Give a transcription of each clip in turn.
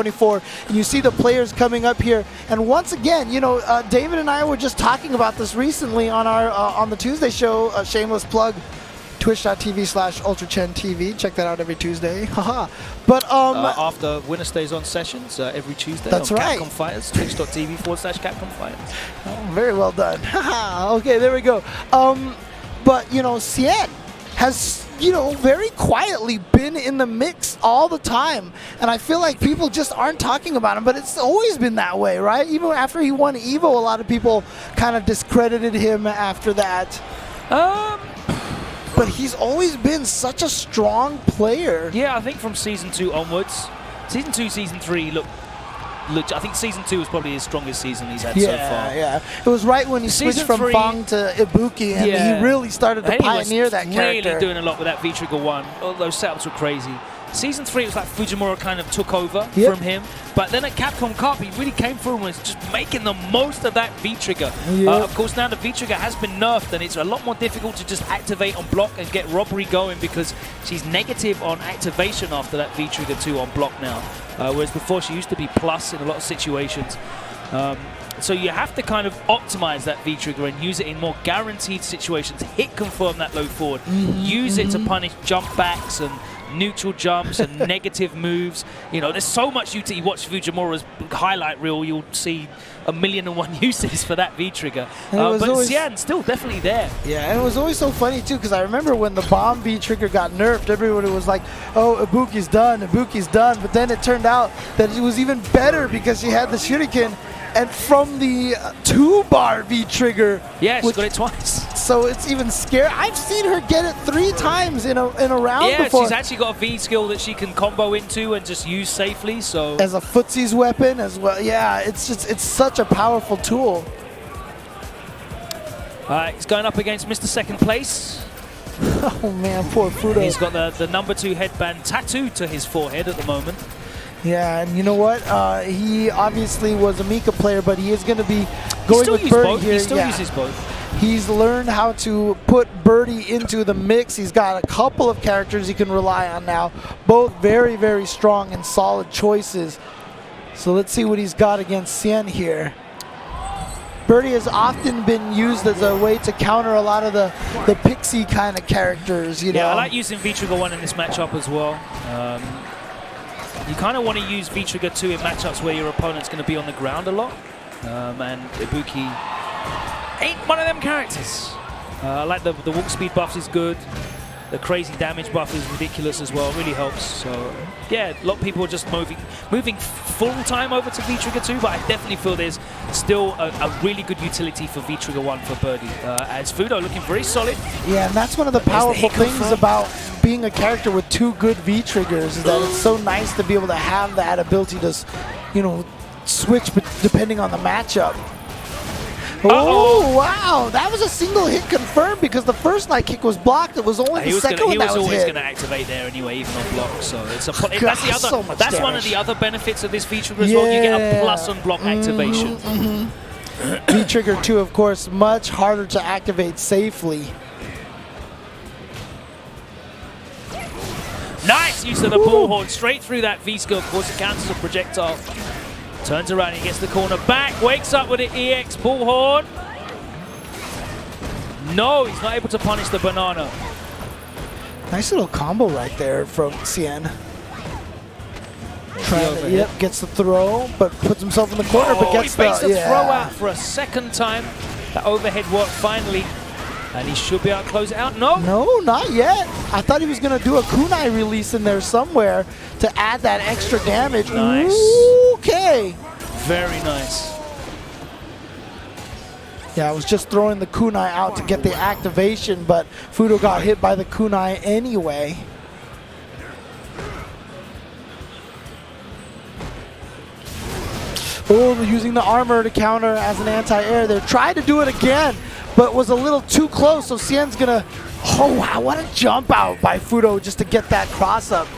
2024. And you see the players coming up here. And once again, you know, David and I were just talking about this recently on our on the Tuesday show, shameless plug. Twitch.tv/UltraChenTV. Check that out every Tuesday. Haha. But after Winner Stays On sessions every Tuesday. That's on right. Capcom Fighters. Twitch.tv/Capcom Fighters. Oh, very well done. Haha. Okay, there we go. But you know, Xian has, you know, very quietly been in the mix all the time, and I feel like people just aren't talking about him. But it's always been that way, right? Even after he won Evo, a lot of people kind of discredited him after that. But he's always been such a strong player. Yeah, I think from Season 2 onwards. Season 2, Season 3, look, I think Season 2 was probably his strongest season he's had so far. Yeah, it was right when he switched from Fang to Ibuki, and he really started to pioneer that character. Really doing a lot with that V-Trigger 1. All those setups were crazy. Season 3, it was like Fujimura kind of took over from him. But then at Capcom Cup, he really came through and was just making the most of that V-Trigger. Of course, now the V-Trigger has been nerfed, and it's a lot more difficult to just activate on block and get Robbery going, because she's negative on activation after that V-Trigger 2 on block now. Whereas before, she used to be plus in a lot of situations. So you have to kind of optimize that V-Trigger and use it in more guaranteed situations. Hit confirm that low forward. Use it to punish jump backs and neutral jumps and negative moves. You know, there's so much you watch Fujimura's highlight reel, you'll see 1,000,001 uses for that V-Trigger. But Xian's still definitely there. Yeah, and it was always so funny too, because I remember when the bomb V-Trigger got nerfed, everybody was like, oh, Ibuki's done, Ibuki's done. But then it turned out that it was even better because she had the shuriken, and from the 2-bar V-Trigger. Yeah, she got it twice. So it's even scary. I've seen her get it 3 times in a round before. Yeah, she's actually got a V skill that she can combo into and just use safely. So as a footsie's weapon as well. Yeah, it's such a powerful tool. He's going up against Mr. Second Place. Oh man, poor Fuudo. He's got the number 2 headband tattooed to his forehead at the moment. Yeah, and you know what? He obviously was a Mika player, but he is going to be going with Birdie here. He still uses both. He's learned how to put Birdie into the mix. He's got a couple of characters he can rely on now. Both very, very strong and solid choices. So let's see what he's got against Xian here. Birdie has often been used as a way to counter a lot of the pixie kind of characters, you know. Yeah, I like using V-Trigger 1 in this matchup as well. You kind of want to use V-Trigger 2 in matchups where your opponent's going to be on the ground a lot. And Ibuki ain't one of them characters. I like the walk speed buff is good. The crazy damage buff is ridiculous as well. It really helps. So yeah, a lot of people are just moving full time over to V-Trigger 2, but I definitely feel there's still a really good utility for V-Trigger 1 for Birdie. As Fuudo looking very solid. Yeah, and that's one of the powerful things about being a character with 2 good V-Triggers, is that it's so nice to be able to have that ability to, you know, switch depending on the matchup. Oh, wow. That was a single hit confirmed, because the first night kick was blocked. It was only the second one that was hit. He was always going to activate there anyway, even on block. So it's that's one of the other benefits of this V-Trigger as well. You get a plus on block activation. V-Trigger 2, of course, much harder to activate safely. Nice use of the bullhorn straight through that V-skill. Of course, it counts as a projectile. Turns around, he gets the corner back, wakes up with the EX bullhorn. No, he's not able to punish the banana. Nice little combo right there from Xian. Gets the throw, but puts himself in the corner, but gets he makes the throw out for a second time. That overhead work finally. And he should be able to close it out. No, not yet. I thought he was going to do a kunai release in there somewhere to add that extra damage. Nice. Okay. Very nice. Yeah, I was just throwing the kunai out to get the activation, but Fuudo got hit by the kunai anyway. Oh, using the armor to counter as an anti-air there. Tried to do it again, but was a little too close, so Xian's gonna... Oh, wow, what a jump out by Fuudo just to get that cross-up.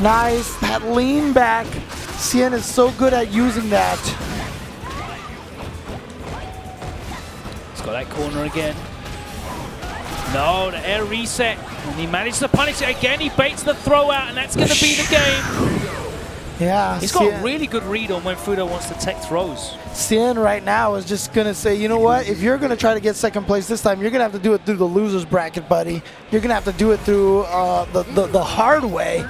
Nice, that lean back. Xian is so good at using that. He's got that corner again. No, the air reset. And he managed to punish it again. He baits the throw out, and that's going to be the game. Yeah, he's got a really good read on when Fuudo wants to tech throws. Xian right now is just going to say, you know what? If you're going to try to get second place this time, you're going to have to do it through the loser's bracket, buddy. You're going to have to do it through the hard way.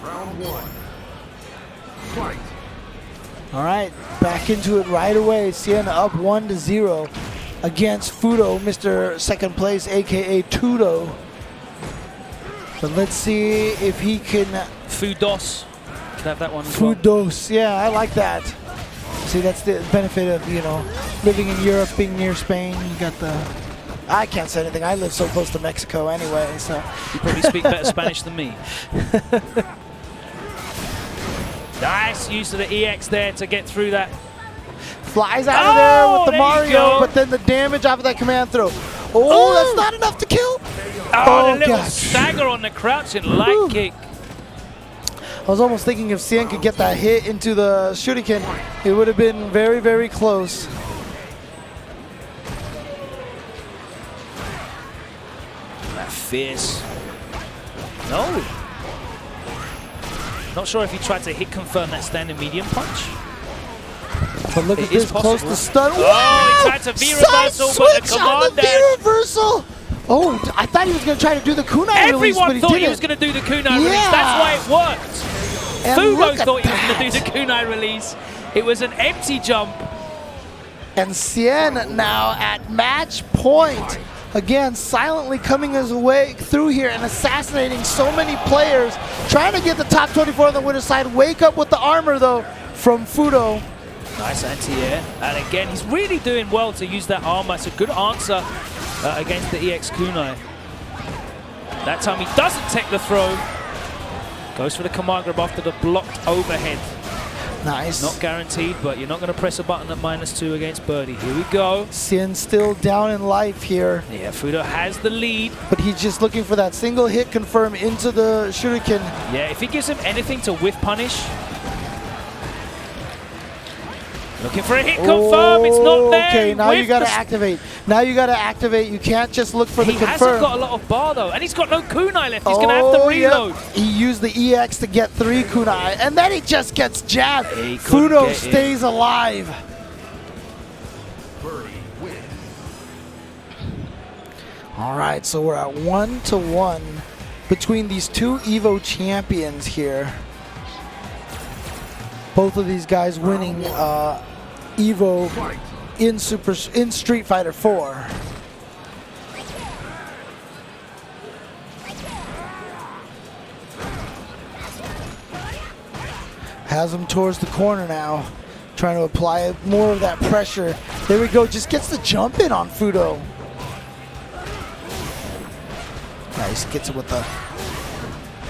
Round 1. Fight. All right, back into it right away. Xian up 1-0 against Fuudo, Mr. Second Place, a.k.a. Tudo. But let's see if he can... Fuudos. Could have that one as well. Fuudos, yeah, I like that. See, that's the benefit of, you know, living in Europe, being near Spain. You got the... I can't say anything. I live so close to Mexico anyway, so... You probably speak better Spanish than me. Nice use of the EX there to get through that. Flies out of there with the Mario, but then the damage off of that command throw. Oh, that's not enough to kill. Oh, the little stagger on the crouching light kick. I was almost thinking if Xian could get that hit into the shuriken, it would have been very, very close. That fierce. No. Not sure if he tried to hit confirm that standing medium punch. But look at this, close to stun. Oh, he tried to V-reversal, but the command dash. V-reversal. Oh, I thought he was going to try to do the kunai release, but he thought didn't. he was going to do the kunai release. That's why it worked. Fuudo thought he was going to do the kunai release. It was an empty jump. And Xian now at match point. Again, silently coming his way through here and assassinating so many players. Trying to get the top 24 on the winner's side. Wake up with the armor, though, from Fuudo. Nice anti-air. And again, he's really doing well to use that armor. It's a good answer against the EX kunai. That time he doesn't take the throw. Goes for the command grab after the blocked overhead. Nice. Not guaranteed, but you're not going to press a button at -2 against Birdie. Here we go. Xian still down in life here. Yeah, Fuudo has the lead. But he's just looking for that single hit confirm into the shuriken. Yeah, if he gives him anything to whiff punish. Looking for a hit confirm, it's not there. Okay, now you gotta activate. Now you gotta activate. You can't just look for the confirm. He hasn't got a lot of bar though, and he's got no kunai left. He's gonna have to reload. Yep. He used the EX to get 3 kunai, and then he just gets jabbed. Fuudo stays alive. All right, so we're at 1-1 between these two EVO champions here. Both of these guys winning EVO in Street Fighter 4. Has him towards the corner now, trying to apply more of that pressure. There we go, just gets the jump in on Fuudo. Nice, gets it with the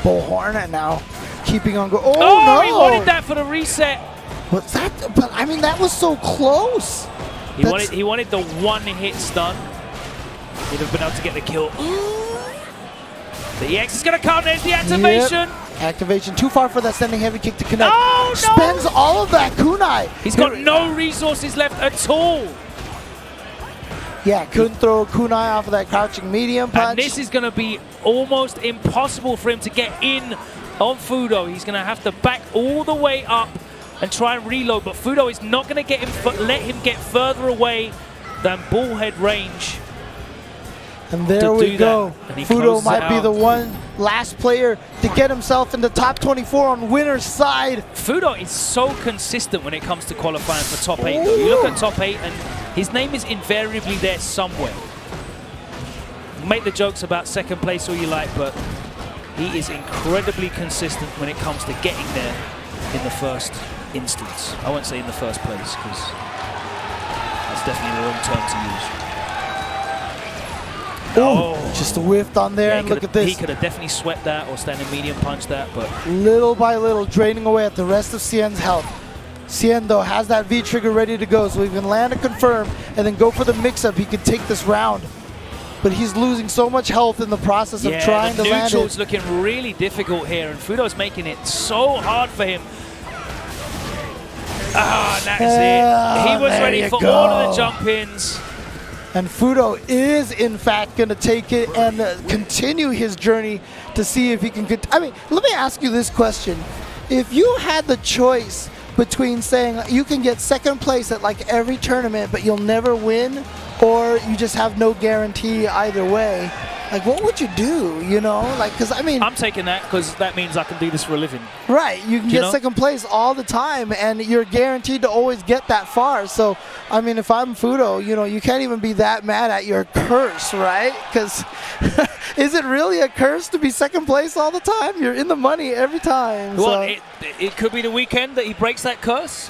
bullhorn, and now keeping on going. Oh no! He wanted that for the reset. What's that? But I mean, that was so close. He wanted the one-hit stun. He'd have been able to get the kill. The EX is going to come. There's the activation. Yep. Activation too far for that standing heavy kick to connect. Oh, no. Spends all of that kunai. He's got no resources left at all. Yeah, couldn't throw a kunai off of that crouching medium punch. And this is going to be almost impossible for him to get in on Fuudo. He's going to have to back all the way up and try and reload, but Fuudo is not going to get him, let him get further away than bullhead range. And there we go. Fuudo might be the one last player to get himself in the top 24 on winner's side. Fuudo is so consistent when it comes to qualifying for top 8 though. You look at top 8 and his name is invariably there somewhere. Make the jokes about second place all you like, but he is incredibly consistent when it comes to getting there in the first instance. I won't say in the first place because that's definitely the wrong term to use. Oh, just whiffed on there, and look at this. He could have definitely swept that or standing medium punch that, but little by little draining away at the rest of Xian's health. Xian, though, has that V-trigger ready to go, so he can land a confirm and then go for the mix-up. He could take this round. But he's losing so much health in the process of trying to land it. Neutral's looking really difficult here, and Fuudo's making it so hard for him. Ah, and that's it. He was ready for all of the jump-ins. And Fuudo is, in fact, going to take it and continue his journey to see if he can I mean, let me ask you this question. If you had the choice between saying you can get second place at like every tournament, but you'll never win, or you just have no guarantee either way, like what would you do, you know? Like, because I mean, I'm taking that because that means I can do this for a living. Right, you can You get know? second place all the time, and you're guaranteed to always get that far. So, I mean, if I'm Fuudo, you know, you can't even be that mad at your curse, right? Because is it really a curse to be second place all the time? You're in the money every time. Well, so. it could be the weekend that he breaks that curse.